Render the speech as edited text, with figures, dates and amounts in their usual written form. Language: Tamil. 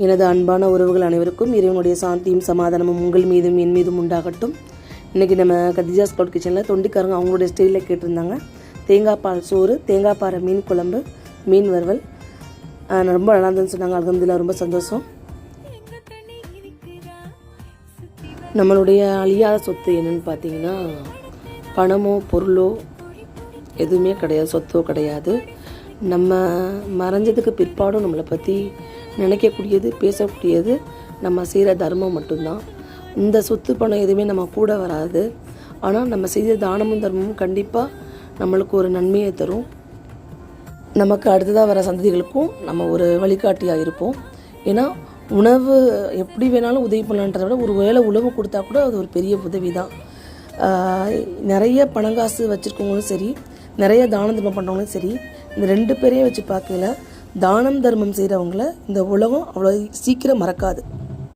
எனது அன்பான உறவுகள் அனைவருக்கும் இறைவனுடைய சாந்தியும் சமாதானமும் உங்கள் மீதும் என் மீதும் உண்டாகட்டும். இன்றைக்கி நம்ம கதிஜாஸ் கிளவுட் கிச்சனில் தொண்டிக்காரங்க அவங்களுடைய ஸ்டைலில் கேட்டிருந்தாங்க. தேங்காய் பால் சோறு, தேங்காய் பாறை மீன் குழம்பு, மீன் வறுவல் ரொம்ப நல்லா இருந்துன்னு சொன்னாங்க. அல்ஹம்துலில்லாஹ், ரொம்ப சந்தோஷம். நம்மளுடைய அழியாத சொத்து என்னென்னு பார்த்தீங்கன்னா பணமோ பொருளோ எதுவுமே கிடையாது, சொத்தோ கிடையாது. நம்ம மறைஞ்சதுக்கு பிற்பாடும் நம்மளை பற்றி நினைக்கக்கூடியது, பேசக்கூடியது நம்ம செய்கிற தர்மம் மட்டும்தான். இந்த சொத்து பணம் எதுவுமே நம்ம கூட வராது. ஆனால் நம்ம செய்த தானமும் தர்மமும் கண்டிப்பாக நம்மளுக்கு ஒரு நன்மையை தரும். நமக்கு அடுத்ததாக வர சந்ததிகளுக்கும் நம்ம ஒரு வழிகாட்டியாக இருப்போம். ஏன்னா உணவு எப்படி வேணாலும் உதவி பண்ணலான்றதை விட ஒரு வேளை உணவு கொடுத்தா கூட அது ஒரு பெரிய உதவி தான். நிறைய பணங்காசு வச்சுருக்கவங்களும் சரி, நிறைய தான தர்மம் பண்ணுறவங்களும் சரி, இந்த ரெண்டு பேரையும் வச்சு பார்க்கல தானம் தர்மம் செய்கிறவங்கள இந்த உலகம் அவ்வளோ சீக்கிரம் மறக்காது.